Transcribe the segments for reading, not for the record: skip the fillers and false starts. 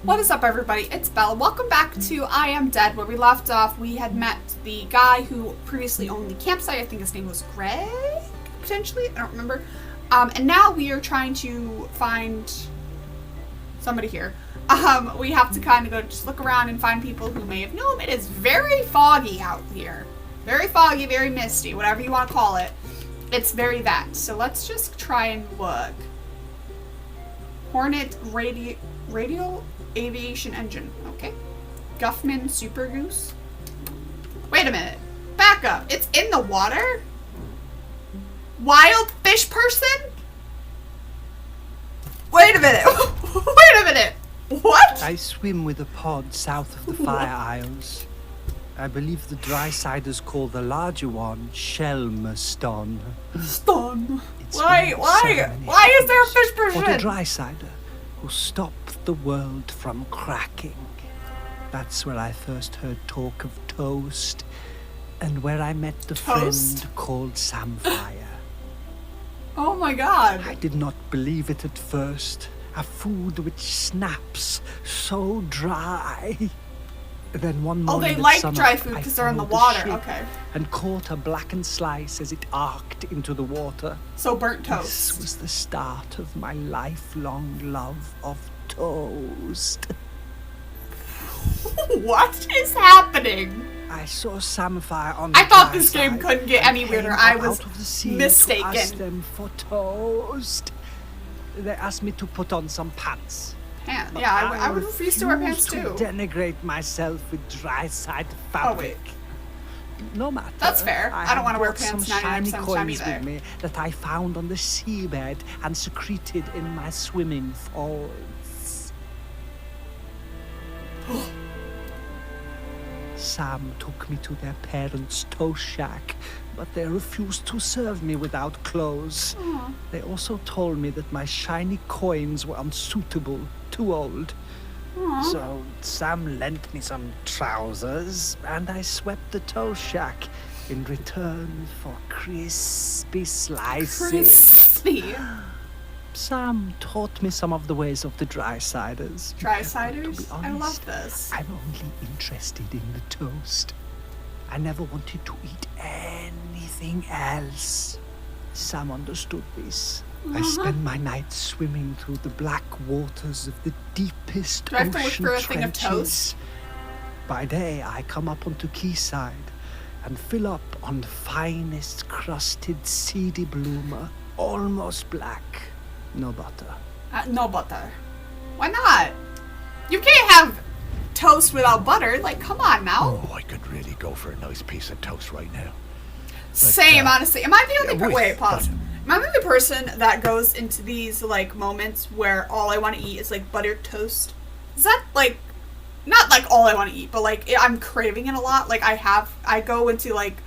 What is up, everybody? It's Bella. Welcome back to I Am Dead. Where we left off, we had met the guy who previously owned the campsite. I think his name was Greg, potentially. I don't remember. And now we are trying to find somebody here. We have to kind of go just look around and find people who may have known. It is very foggy out here. Very foggy, very misty, whatever you want to call it. It's very that. So let's just try and look. Hornet radio aviation engine. Okay. Guffman Super Goose. Wait a minute. Back up. It's in the water? Wild fish person? Wait a minute. Wait a minute. What? I swim with a pod south of the Fire Isles. I believe the dry-siders call the larger one SHELMERSTON. Stun. Why is there a fish person? Or the dry-sider who stopped the world from cracking. That's where I first heard talk of toast, and where I met the friend called Samfire. Oh my god. I did not believe it at first. A food which snaps so dry. Then one morning they at like sunup, dry food because they're in the followed water. ship Okay. And caught a blackened slice as it arced into the water. So burnt toast. This was the start of my lifelong love of toast. What is happening? I saw Samfire on the I thought dry this game side couldn't get any and weirder. came I up was out of the sea mistaken. To ask them for toast. They asked me to put on some pants. Pants. Yeah, I would refuse to wear pants too. Denigrate myself with dry-side fabric. Oh, wait. No matter. That's fair. I don't want to wear brought pants some 99% shiny of the time coins either. with me that I found on the seabed and secreted in my swimming folds. Sam took me to their parents' toast shack, but they refused to serve me without clothes. Aww. They also told me that my shiny coins were unsuitable, too old. Aww. So Sam lent me some trousers, and I swept the toast shack in return for crispy slices. Crispy. Sam taught me some of the ways of the dry-siders. Dry-siders? I love this. I'm only interested in the toast. I never wanted to eat anything else. Sam understood this. I spend my nights swimming through the black waters of the deepest Do I have to look ocean for a thing of trenches. toast? By day, I come up onto quayside and fill up on the finest crusted seedy bloomer, almost black. No butter. No butter. Why not? You can't have toast without butter. Like, come on now. Oh, I could really go for a nice piece of toast right now. Same, honestly. Am I the only with pause. butter. Am I the only person that goes into these, like, moments where all I want to eat is, like, buttered toast? Is that, like, not, like, all I want to eat, but, like, I'm craving it a lot. Like, I go into, like,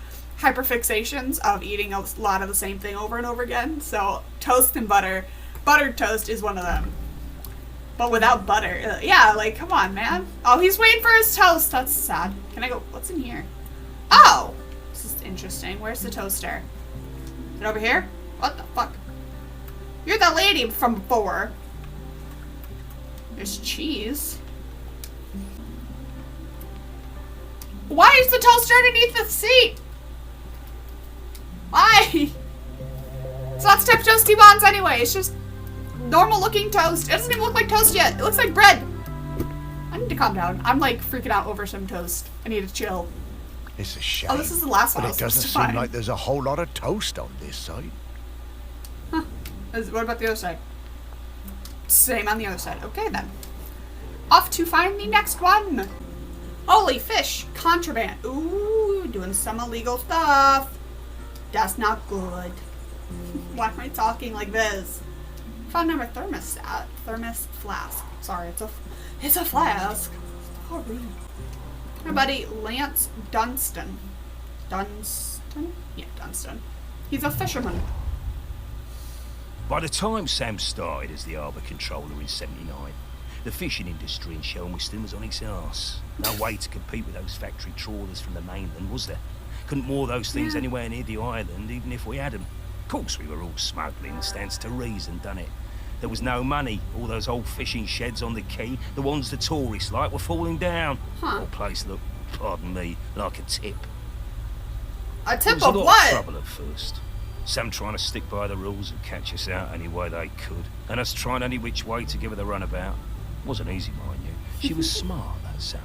hyperfixations of eating a lot of the same thing over and over again. So, toast and butter. Buttered toast is one of them. But without butter. Yeah, like, come on, man. Oh, he's waiting for his toast. That's sad. Can I go? What's in here? Oh! This is interesting. Where's the toaster? Is it over here? What the fuck? You're the lady from before. There's cheese. Why is the toaster underneath the seat? Why? It's not step toasty bonds anyway. It's just normal looking toast. It doesn't even look like toast yet. It looks like bread. I need to calm down. I'm like freaking out over some toast. I need to chill. It's a shame. Oh, this is the last one. But it doesn't seem like there's a whole lot of toast on this side. Huh. What about the other side? Same on the other side. Okay, then. Off to find the next one. Holy fish. Contraband. Ooh, doing some illegal stuff. That's not good. Why am I talking like this? Found number thermostat. Thermos flask. Sorry, it's a flask. Sorry. My buddy Lance Dunstan. Dunstan? Yeah, Dunstan. He's a fisherman. By the time Sam started as the harbour controller in '79, the fishing industry in Shelmerston was on its arse. No way to compete with those factory trawlers from the mainland, was there? Couldn't moor those things anywhere near the island, even if we had them. Of course, we were all smuggling, stands to reason, done it? There was no money. All those old fishing sheds on the quay, the ones the tourists like, were falling down. Huh. The place looked, pardon me, like a tip. A There tip was a of lot what? of trouble at first. Some trying to stick by the rules and catch us out any way they could, and us trying any which way to give her the runabout. Wasn't easy, mind you. She was smart, that Sam.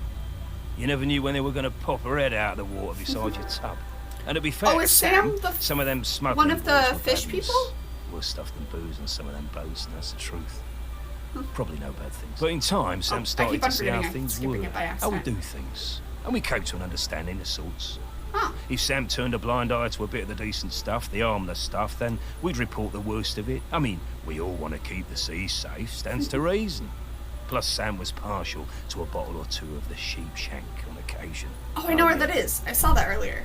You never knew when they were going to pop her head out of the water beside your tub. And to be fair, Oh, is Sam the some of them smuggling one of the boys were fish bad news. people? Worse stuff than booze on some of them boats, and that's the truth. Probably no bad things. But in time, Sam I started keep on to see how forgetting I'm things skipping were, it by how we accident. do things. And we came to an understanding of sorts. Huh. If Sam turned a blind eye to a bit of the decent stuff, the harmless stuff, then we'd report the worst of it. I mean, we all want to keep the seas safe, stands to reason. Plus, Sam was partial to a bottle or two of the sheep shank on occasion. Oh, I know where that is. I saw that earlier.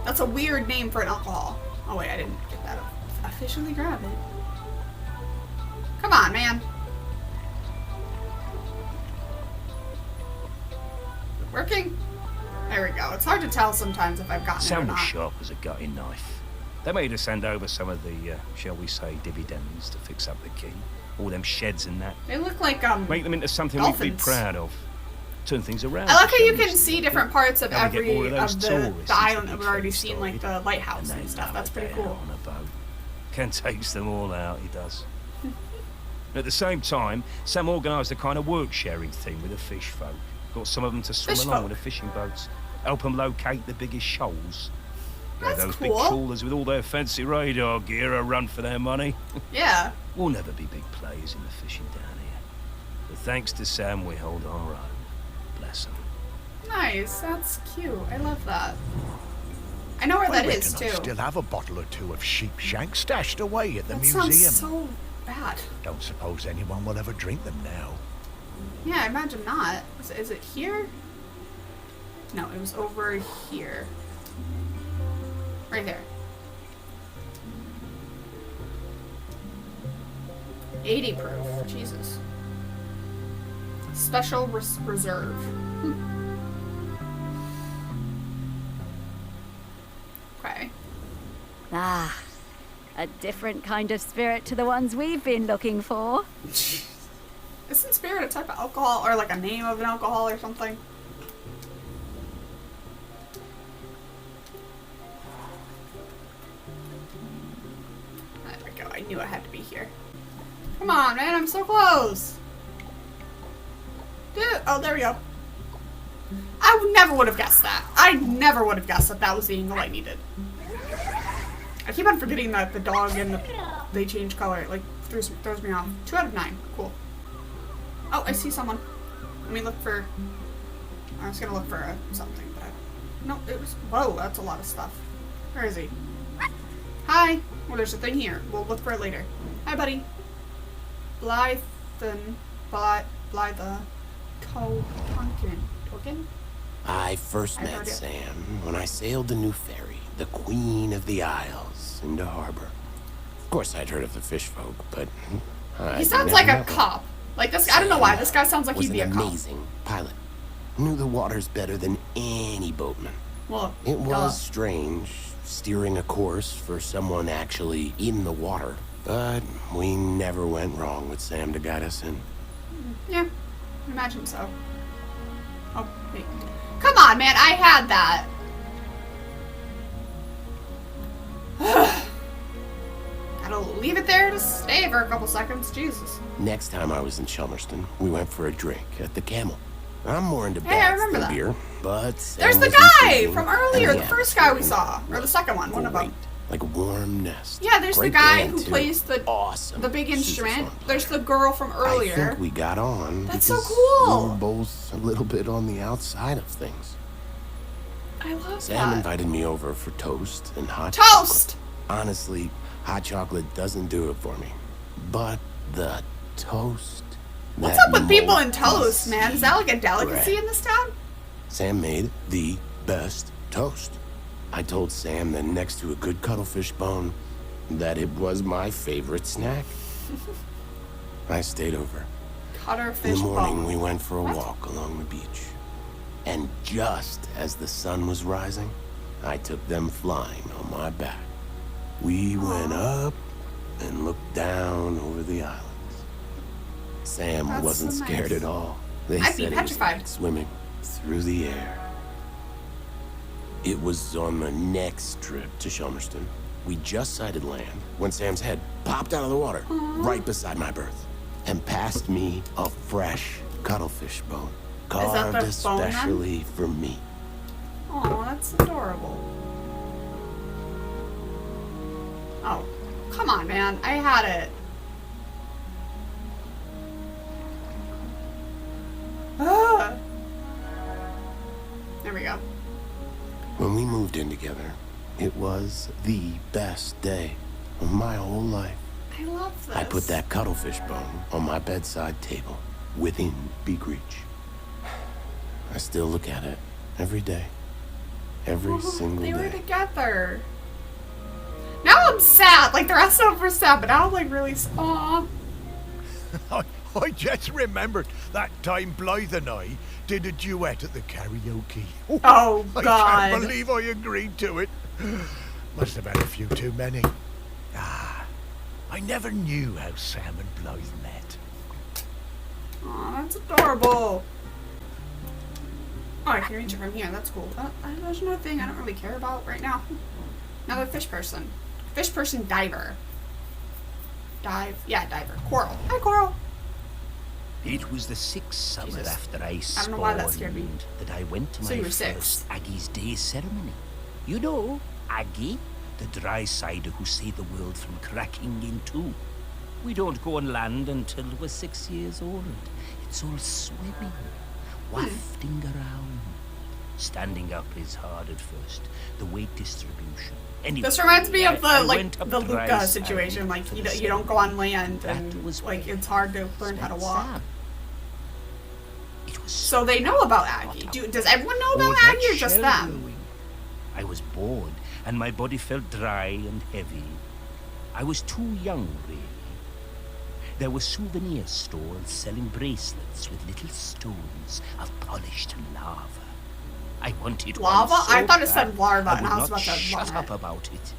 That's a weird name for an alcohol. Oh wait, I didn't get that. Officially grab it. Come on, man. Working? There we go. It's hard to tell sometimes if I've gotten it or Sam was not. sharp as a gutting knife. They made us hand over some of the, shall we say, dividends to fix up the quay. All them sheds and that. They look like Make them into something we'd be dolphins. proud of. Turn things around. I like for how you can Shelmerston. see different parts of Now we get every more of those of tourists the as island the that we've big already thing seen, like started. the lighthouse And and they stuff. love That's a pretty day cool. out on a boat. Can takes them all out, he does. At the same time, Sam organised a kind of work-sharing thing with the fish folk. Got some of them to swim Fish along folk? with the fishing boats. Help them locate the biggest shoals. Gave That's those big cool. trawlers with all their fancy radar gear a run for their money. Yeah. We'll never be big players in the fishing down here. But thanks to Sam, we hold our own. Bless him. Nice. That's cute. I love that. I know where I that reckon is I too. still have a bottle or two of sheep shank stashed away at the That museum. sounds so bad. Don't suppose anyone will ever drink them now. Yeah, I imagine not. Is it here? No, it was over here. Right there. 80 proof. Jesus. Special reserve. Okay. Ah, a different kind of spirit to the ones we've been looking for. Isn't spirit a type of alcohol or like a name of an alcohol or something? There we go. I knew it had to be here. Come on, man. I'm so close. Dude. Oh, there we go. I never would have guessed that. I never would have guessed that that was the angle I needed. I keep on forgetting that the dog and they change color. It like throws me off. 2 out of 9. Cool. Oh, I see someone. Let me look for... I was gonna look for something, but no, it was... Whoa, that's a lot of stuff. Where is he? Hi. Well, there's a thing here. We'll look for it later. Hi, buddy. Blythe... Token? I first I've heard met it. Sam when I sailed the new ferry, the Queen of the Isles, into harbor. Of course, I'd heard of the fish folk, but He sounds like a cop. Like this, I don't know why. This guy sounds like was he'd be a an cop. amazing pilot. Knew the waters better than any boatman. Well, It was duh. strange steering a course for someone actually in the water, but we never went wrong with Sam to guide us in. Yeah, imagine so. Oh, wait. Come on, man. I had that. Gotta leave it there to stay for a couple seconds. Jesus. Next time I was in Shelmerston, we went for a drink at the Camel. I'm more into Hey, I baths remember than that. beer, but Sam There's the was guy intriguing, from earlier, and the first guy we saw, or the was second one of them. great, like a warm nest. Yeah, there's Great the guy band, who too. plays the awesome. big She's a instrument. fun There's player. the girl from I earlier. think we got on That's so because cool. we were both a little bit on the outside of things. I love Sam that. invited me over for toast and hot Toast! chocolate. Honestly, hot chocolate doesn't do it for me. But the toast. What's that up with people in moldy toast, man? Is that like a delicacy bread. in this town? Sam made the best toast. I told Sam that next to a good cuttlefish bone, that it was my favorite snack. I stayed over. Cutterfish In the morning, bone. we went for a What? walk along the beach. And just as the sun was rising, I took them flying on my back. We went up and looked down over the islands. Sam That's wasn't so scared nice. at all. They I'd be said he was petrified. like swimming through the air. It was on the next trip to Shelmerston. We just sighted land when Sam's head popped out of the water right beside my berth and passed me a fresh cuttlefish bone, that carved the bone then? especially for me. Oh, that's adorable. Oh, come on, man. I had it. Ah. There we go. When we moved in together, it was the best day of my whole life. I love this. I put that cuttlefish bone on my bedside table, within beak reach. I still look at it every day. Every single They were day. together. Now I'm sad. Like, the rest of them were sad, but now I'm like really. Aw. I just remembered that time Blythe and I did a duet at the karaoke. Oh, I God. can't believe I agreed to it. Must have had a few too many. I never knew how Sam and Blythe met. Aw, that's adorable. Oh, I can reach it from here. That's cool. There's another thing I don't really care about right now. Another fish person. Fish person diver. Yeah, diver. Coral. Hi, Coral. It was the 6th summer Jesus. after I I don't know why that scared me. spawned that I went to So my you were first 6. Aggie's Day ceremony. You know, Aggie, the dry cider who saved the world from cracking in two. We don't go on land until we're 6 years old. It's all swimming, wafting around. Standing up is hard at first. The weight distribution. Anyway, This reminds me of I the like went up the dry Luca side situation. Like for you the you don't go on land That and was like where it's hard to learn how to met walk. Sam. It was So they know about Aggie. Does everyone know Oh, about that Aggie or just shell them? growing. I was bored, and my body felt dry and heavy. I was too young, really. There were souvenir stores selling bracelets with little stones of polished lava. I wanted one Lava? so I thought it bad, said larva, I and would I was not about to shut vomit. up about it.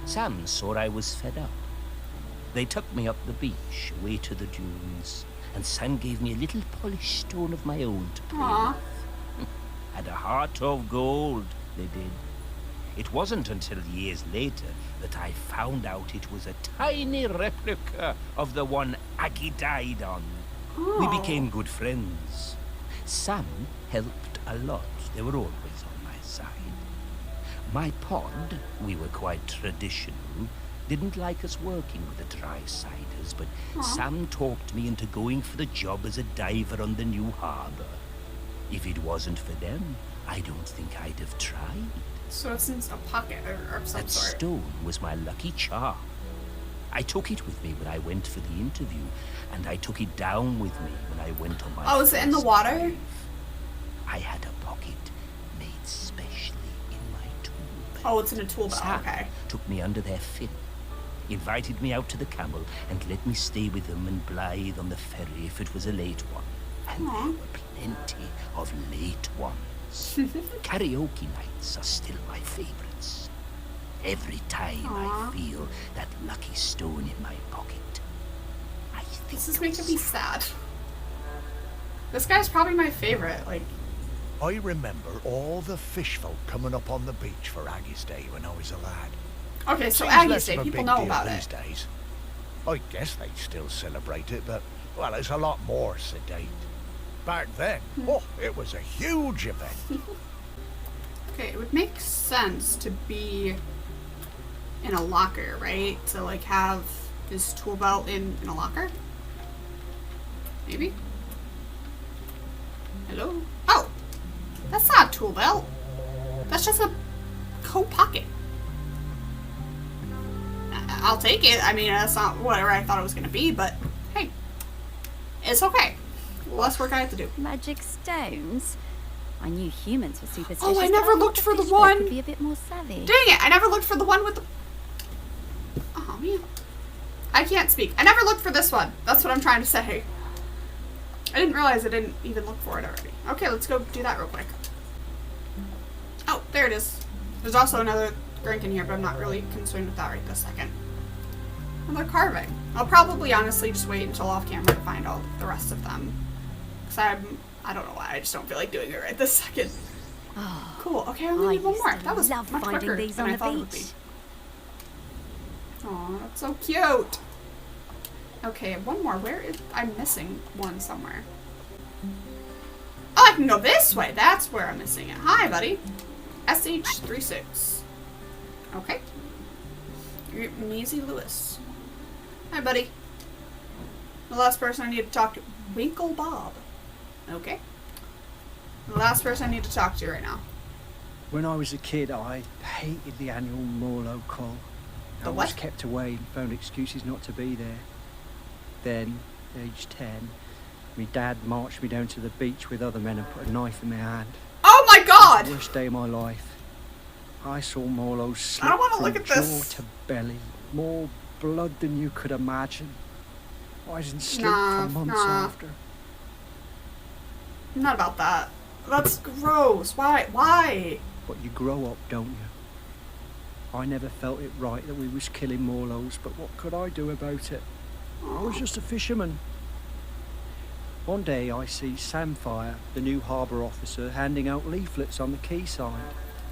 Sam saw I was fed up. They took me up the beach, away to the dunes, and Sam gave me a little polished stone of my own to play Aw. with. And a heart of gold, they did. It wasn't until years later that I found out it was a tiny replica of the one Aggie died on. We Oh. became good friends. Sam helped a lot. They were always on my side. My pod, we were quite traditional, didn't like us working with the dry-siders, but Sam talked me into going for the job as a diver on the new harbour. If it wasn't for them, I don't think I'd have tried. So it's in a pocket or of some That sort. stone was my lucky charm. I took it with me when I went for the interview, and I took it down with me when I went on my Oh, is it in the first water? dive. I had a pocket made specially in my tool. Oh, it's in a tool belt. Sam Okay. took me under their fin, invited me out to the Camel, and let me stay with them and Blythe on the ferry if it was a late one. And Aw. there were plenty of late ones. Karaoke nights are still my favorites. Every time Aw. I feel that lucky stone in my pocket, I think This is of making me Sam. sad. This guy's probably my favorite. Like, I remember all the fish folk coming up on the beach for Aggie's Day when I was a lad. okay, so Seems Aggie's less Day, of a people big know deal about these it. days. I guess they still celebrate it, but, well, it's a lot more sedate. Back then, it was a huge event. Okay, it would make sense to be in a locker, right? To like have this tool belt in a locker? Maybe? Hello? Oh! That's not a tool belt. That's just a coat pocket. I'll take it. I mean, that's not whatever I thought it was going to be, but hey. It's okay. Less work I have to do. Magic stones? I knew humans were superstitious. Oh, I but never thought looked the for the fish folk one. could be a bit more savvy. Dang it! I never looked for the one with the... Oh, man. I can't speak. I never looked for this one. That's what I'm trying to say. I didn't realize I didn't even look for it already. Okay, let's go do that real quick. Oh, there it is. There's also another drink in here, but I'm not really concerned with that right this second. Another carving. I'll probably honestly just wait until off camera to find all the rest of them. Because I don't know why, I just don't feel like doing it right this second. Oh, Cool, okay, I only need one more. That was love much finding quicker these than on I the thought it would be. beach. Aw, that's so cute. Okay, one more. Where is... I'm missing one somewhere. Oh, I can go this way. That's where I'm missing it. Hi, buddy. SH36. Okay. Measy Lewis. Hi, buddy. The last person I need to talk to. Winkle Bob. Okay. The last person I need to talk to right now. When I was a kid, I hated the annual Morlow call. The I what? was kept away and found excuses not to be there. Then, age 10, my dad marched me down to the beach with other men and put a knife in my hand. Oh my It was god! the worst day of my life. I saw Morlow slip I don't wanna from look at jaw this. to belly. More blood than you could imagine. I didn't sleep Nah, for months nah. after. Not about that. That's gross. Why? Why? But you grow up, don't you? I never felt it right that we was killing Morlows, but what could I do about it? I was just a fisherman. One day I see Samfire, the new harbour officer, handing out leaflets on the quayside.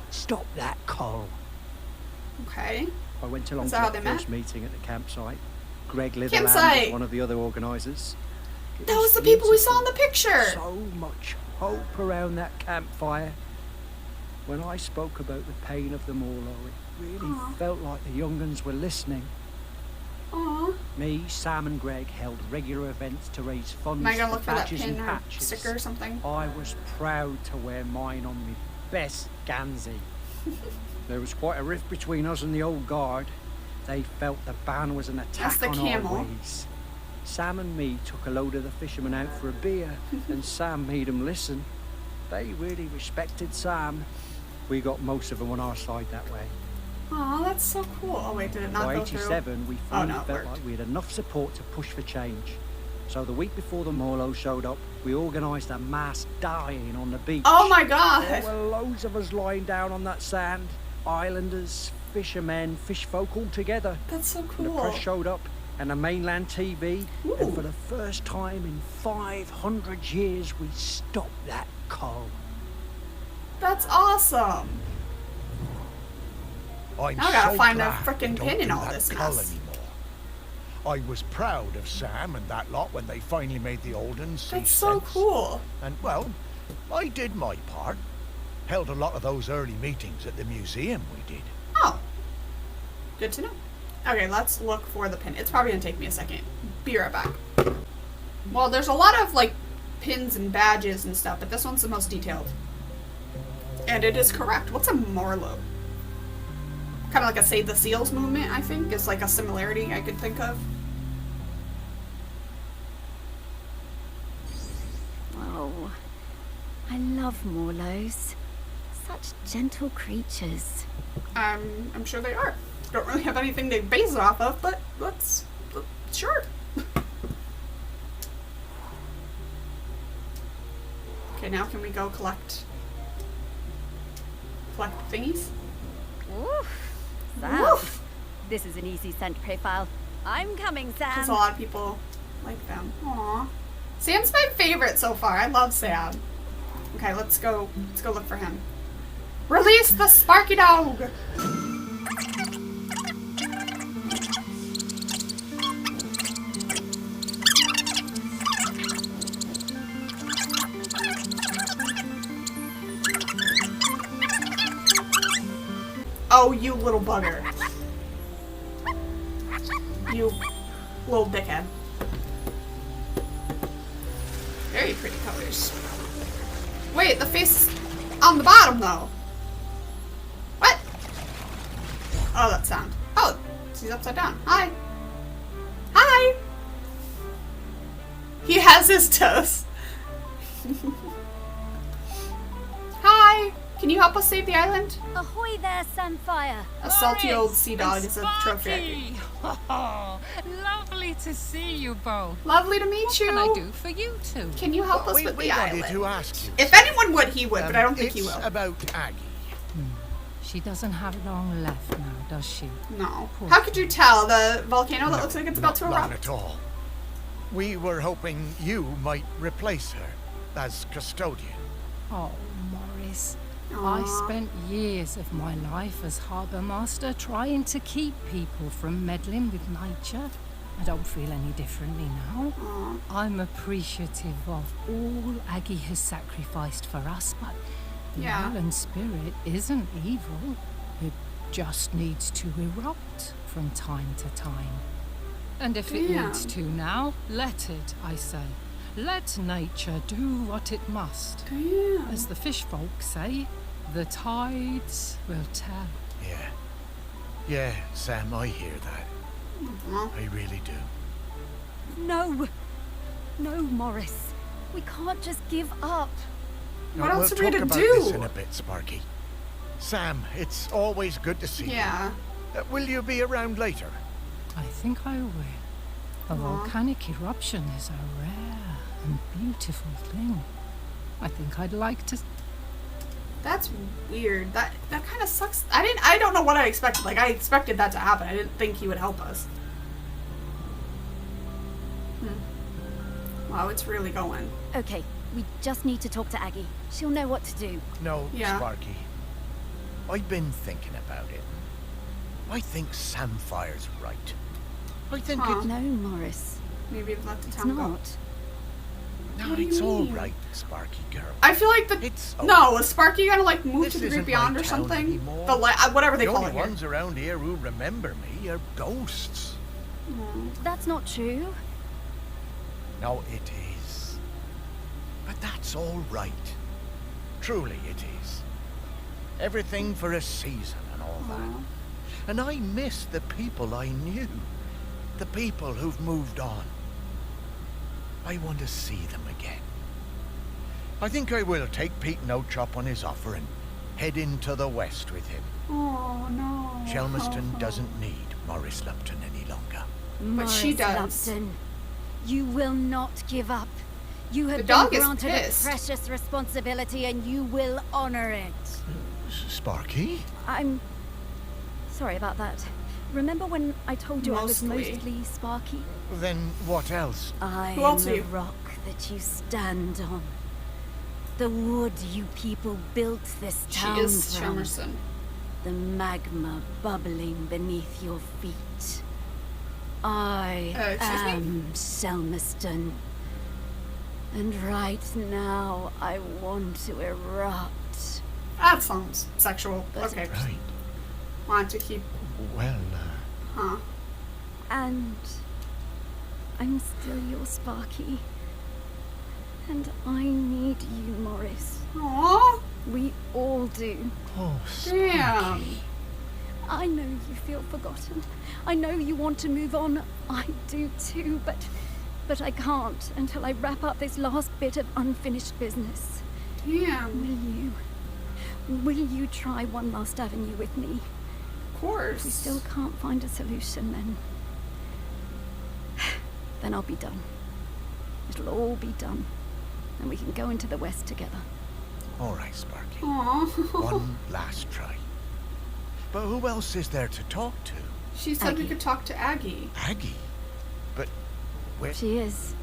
Stop that, Cole. Okay. I went along Is to that how the they first meeting at the campsite. Greg Litherland Campsite! was one of the other organisers. It That was the people we saw in beautiful. the picture. So much hope around that campfire. When I spoke about the pain of the Morlow, it really Aw. felt like the young uns were listening. Aw. Me, Sam and Greg held regular events to raise funds Am I gonna for look for that badges pin and or patches. sticker or something? I was proud to wear mine on my best Gansey. There was quite a rift between us and the old guard. They felt the ban was an attack the on camel. our ways. Sam and me took a load of the fishermen out for a beer, and Sam made them listen. They really respected Sam. We got most of them on our side that way. Aw, that's so cool. Oh wait, did it not By go through? 87, we finally no, it felt worked. like we had enough support to push for change. So the week before the Morlow showed up, we organised a mass dying on the beach. Oh my There god! were loads of us lying down on that sand. Islanders, fishermen, fish folk all together. That's so And the cool. press showed up and the mainland TV. Ooh. And for the first time in 500 years, we stopped that coal. That's awesome. I'm Now I gotta so find a glad frickin' we don't pin in do all that this cull mess. anymore. I was proud of Sam and that lot when they finally made the old uns see That's so sense. cool. And, well, I did my part. Held a lot of those early meetings at the museum we did. Oh. Good to know. Okay, let's look for the pin. It's probably gonna take me a second. Be right back. Well, there's a lot of, like, pins and badges and stuff, but this one's the most detailed. And it is correct. What's a Morlow? Kind of like a Save the Seals movement, I think, is like a similarity I could think of. Oh, I love Morlows. Such gentle creatures. I'm sure they are. Don't really have anything to base it off of, but sure. Okay, now can we go collect thingies? Oof. Sam, Woof. this is an easy scent profile. I'm coming, Because a Sam. lot of people like them. Aww. Sam's my favorite so far. I love Sam. Okay, let's go look for him. Release the Sparky Dog! Oh, you little bugger. You little dickhead. Very pretty colors. Wait, the face is on the bottom though. What? Oh, that sound. Oh, she's upside down. Hi. Hi. He has his toes. Hi. Can you help us save the island? Ahoy there, Samfire. A salty old sea dog is a trophy. Lovely to see you both. Lovely to meet What you. can I do for you two? Can you help us we with we the wanted island? to ask you. If anyone would, he would, but I don't think he it's will. about Aggie. She doesn't have long left now, does she? No. Poor How could you tell? The volcano that looks like it's about to Not erupt? at all. We were hoping you might replace her as custodian. Oh, Morris. Aw. I spent years of my life as harbour master trying to keep people from meddling with nature. I don't feel any differently now. I'm appreciative of all Aggie has sacrificed for us, but the Yeah. island spirit isn't evil. It just needs to erupt from time to time. And if it needs to now, let it, I say. Let nature do what it must. Damn. As the fish folk say, the tides will tell. Yeah. Yeah, Sam, I hear that. I really do. No. No, Morris. We can't just give up. Now, What else we'll are we talk to about do? this in a bit, Sparky. Sam, it's always good to see Yeah. you. Will you be around later? I think I will. A volcanic eruption is a rare and beautiful thing. I think I'd like to... That's weird. That kind of sucks. I don't know what I expected. Like, I expected that to happen. I didn't think he would help us. Wow, it's really going. Okay, we just need to talk to Aggie. She'll know what to do. No, Yeah. Sparky. I've been thinking about it. I think Samfire's right. I think Huh. No, Morris. Maybe let the It's town go. not. No, What do you it's all mean? right, Sparky girl. I feel like the It's no, is Sparky gonna like move This to the isn't Great Beyond my or town something? anymore. The whatever they The call only it here. ones around here who remember me are ghosts. That's not true. No, it is. But that's all right. Truly it is. Everything for a season and all that. And I miss the people I knew. The people who've moved on. I want to see them again. I think I will take Pete No-Chop on his offer and head into the west with him. Oh no. Shelmerston doesn't need Morris Lupton any longer. But she Morris does. Lupton, you will not give up. You The have dog been is granted pissed. a precious responsibility and you will honor it. Sparky? I'm sorry about that. Remember when I told you I was Mostly. mostly Sparky? Then what else? I Who am else are the you? rock that you stand on. The wood you people built this She town is from. Shelmerston. The magma bubbling beneath your feet. I Excuse me? am Shelmerston. And right now I want to erupt. That sounds sexual. But- Okay. Right. Want to keep Well, huh. And I'm still your Sparky. And I need you, Morris. Aww. We all do. oh, Damn. I know you feel forgotten. I know you want to move on. I do too, but I can't until I wrap up this last bit of unfinished business. Damn. Will you try one last avenue with me? Of course. If we still can't find a solution, then I'll be done. It'll all be done. And we can go into the West together. all right, Sparky. Aww. One last try. But who else is there to talk to? She said we Aggie. could talk to Aggie. Aggie? But where? She is.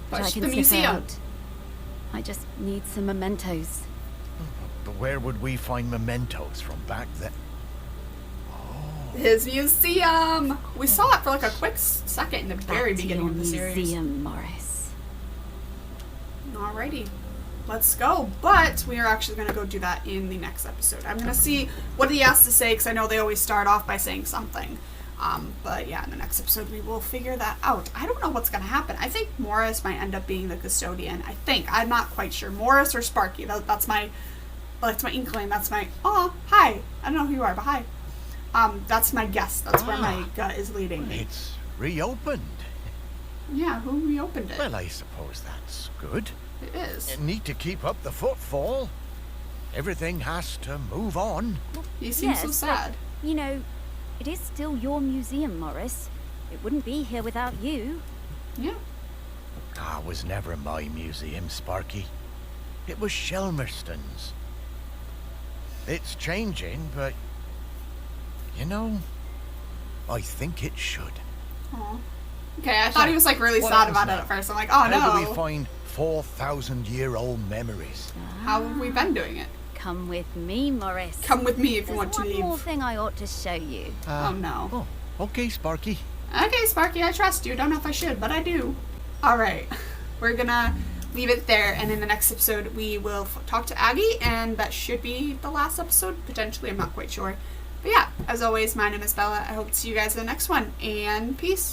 But I the can slip museum. out. I just need some mementos. But where would we find mementos from back then? His museum. We saw it for like a quick second in the very Back to beginning your of the series. museum, Morris. Alrighty. Let's go. But we are actually going to go do that in the next episode. I'm going to see what he has to say because I know they always start off by saying something. But yeah, in the next episode we will figure that out. I don't know what's going to happen. I think Morris might end up being the custodian. I think. I'm not quite sure. Morris or Sparky. That's my inkling. That's my... Oh, hi. I don't know who you are, but hi. That's my guess. That's where my gut is leading me. It's reopened. Yeah, who reopened it? Well, I suppose that's good. It is. You need to keep up the footfall. Everything has to move on. He seems so Yes, sad. You know, it is still your museum, Morris. It wouldn't be here without you. Yeah. It was never my museum, Sparky. It was Shelmerston's. It's changing, but you know, I think it should. Aw. Okay, I thought he was like really What sad else about it now? at first. I'm like, oh no. How do we find 4,000-year-old memories? How have we been doing it? Come with me, Morris. Come with me if you There's want to one leave. more thing I ought to show you. Oh no. Oh, okay, Sparky. Okay, Sparky, I trust you. Don't know if I should, but I do. Alright, we're gonna leave it there, and in the next episode we will talk to Aggie, and that should be the last episode, potentially, I'm not quite sure. But yeah, as always, my name is Bella. I hope to see you guys in the next one, and peace.